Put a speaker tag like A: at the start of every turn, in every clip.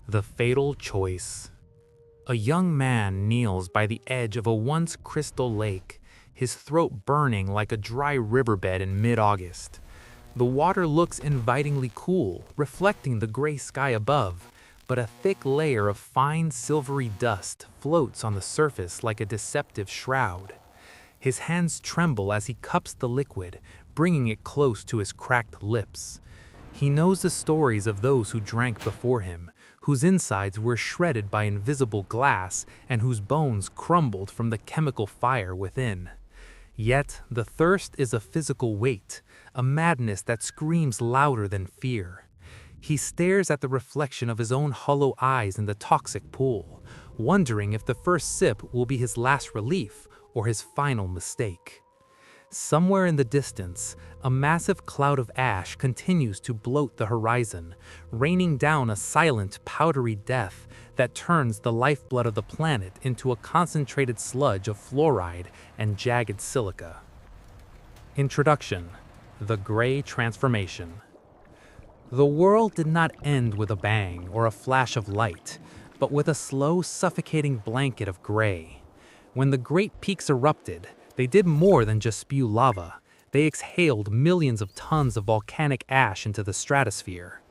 A: The fatal choice. A young man kneels by the edge of a once crystal lake, his throat burning like a dry riverbed in mid-August. The water looks invitingly cool, reflecting the gray sky above, but a thick layer of fine silvery dust floats on the surface like a deceptive shroud. His hands tremble as he cups the liquid, bringing it close to his cracked lips. He knows the stories of those who drank before him, whose insides were shredded by invisible glass and whose bones crumbled from the chemical fire within. Yet the thirst is a physical weight, a madness that screams louder than fear. He stares at the reflection of his own hollow eyes in the toxic pool, wondering if the first sip will be his last relief or his final mistake. Somewhere in the distance, a massive cloud of ash continues to bloat the horizon, raining down a silent, powdery death that turns the lifeblood of the planet into a concentrated sludge of fluoride and jagged silica. Introduction: The Gray Transformation. The world did not end with a bang or a flash of light, but with a slow, suffocating blanket of gray. When the great peaks erupted, they did more than just spew lava. They exhaled millions of tons of volcanic ash into the stratosphere.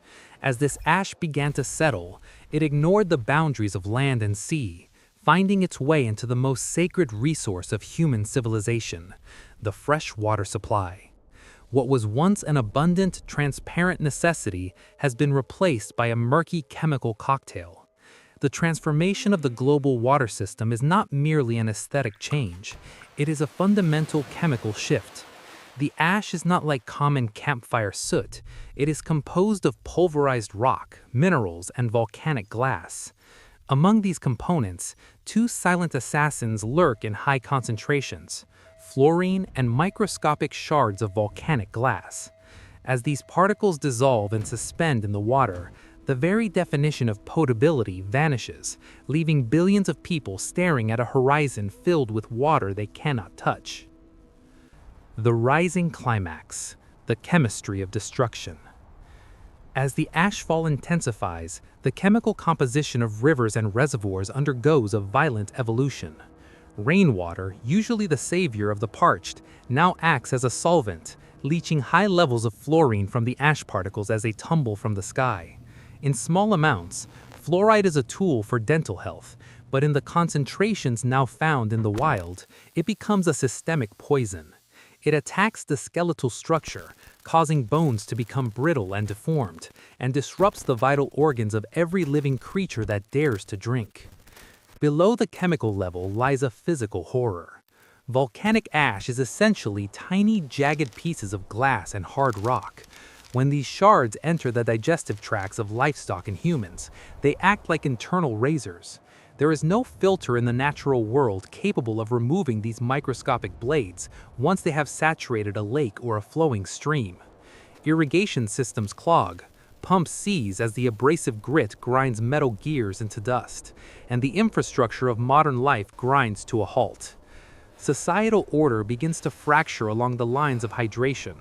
A: As this ash began to settle, it ignored the boundaries of land and sea, finding its way into the most sacred resource of human civilization, the fresh water supply. What was once an abundant, transparent necessity has been replaced by a murky chemical cocktail. The transformation of the global water system is not merely an aesthetic change, it is a fundamental chemical shift. The ash is not like common campfire soot, it is composed of pulverized rock, minerals, and volcanic glass. Among these components, two silent assassins lurk in high concentrations: fluorine and microscopic shards of volcanic glass. As these particles dissolve and suspend in the water, the very definition of potability vanishes, leaving billions of people staring at a horizon filled with water they cannot touch. The rising climax, the chemistry of destruction. As the ashfall intensifies, the chemical composition of rivers and reservoirs undergoes a violent evolution. Rainwater, usually the savior of the parched, now acts as a solvent, leaching high levels of fluorine from the ash particles as they tumble from the sky. In small amounts, fluoride is a tool for dental health, but in the concentrations now found in the wild, it becomes a systemic poison. It attacks the skeletal structure, causing bones to become brittle and deformed, and disrupts the vital organs of every living creature that dares to drink. Below the chemical level lies a physical horror. Volcanic ash is essentially tiny, jagged pieces of glass and hard rock. When these shards enter the digestive tracts of livestock and humans, they act like internal razors. There is no filter in the natural world capable of removing these microscopic blades once they have saturated a lake or a flowing stream. Irrigation systems clog, pumps seize as the abrasive grit grinds metal gears into dust, and the infrastructure of modern life grinds to a halt. Societal order begins to fracture along the lines of hydration.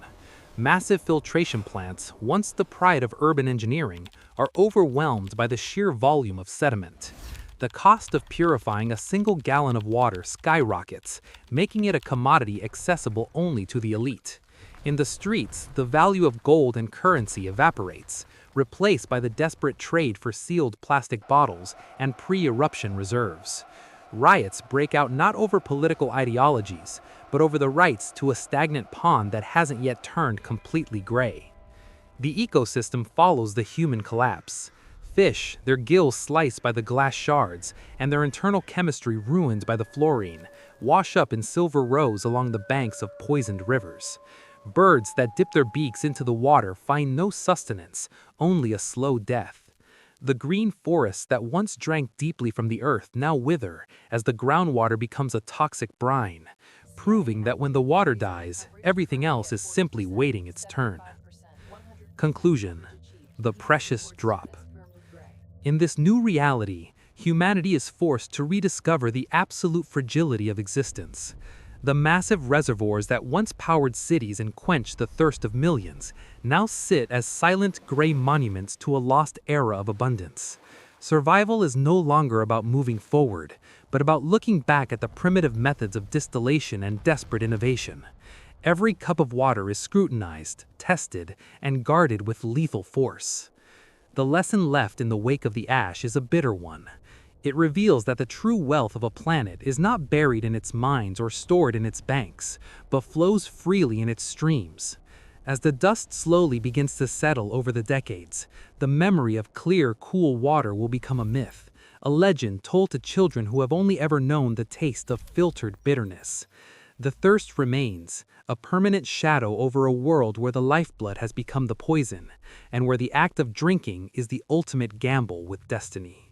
A: Massive filtration plants, once the pride of urban engineering, are overwhelmed by the sheer volume of sediment. The cost of purifying a single gallon of water skyrockets, making it a commodity accessible only to the elite. In the streets, the value of gold and currency evaporates, replaced by the desperate trade for sealed plastic bottles and pre-eruption reserves. Riots break out not over political ideologies, but over the rights to a stagnant pond that hasn't yet turned completely gray. The ecosystem follows the human collapse. Fish, their gills sliced by the glass shards, and their internal chemistry ruined by the fluorine, wash up in silver rows along the banks of poisoned rivers. Birds that dip their beaks into the water find no sustenance, only a slow death. The green forests that once drank deeply from the earth now wither as the groundwater becomes a toxic brine, proving that when the water dies, everything else is simply waiting its turn. Conclusion: the precious drop. In this new reality, humanity is forced to rediscover the absolute fragility of existence. The massive reservoirs that once powered cities and quenched the thirst of millions now sit as silent gray monuments to a lost era of abundance. Survival is no longer about moving forward, but about looking back at the primitive methods of distillation and desperate innovation. Every cup of water is scrutinized, tested, and guarded with lethal force. The lesson left in the wake of the ash is a bitter one. It reveals that the true wealth of a planet is not buried in its mines or stored in its banks, but flows freely in its streams. As the dust slowly begins to settle over the decades, the memory of clear, cool water will become a myth, a legend told to children who have only ever known the taste of filtered bitterness. The thirst remains, a permanent shadow over a world where the lifeblood has become the poison, and where the act of drinking is the ultimate gamble with destiny.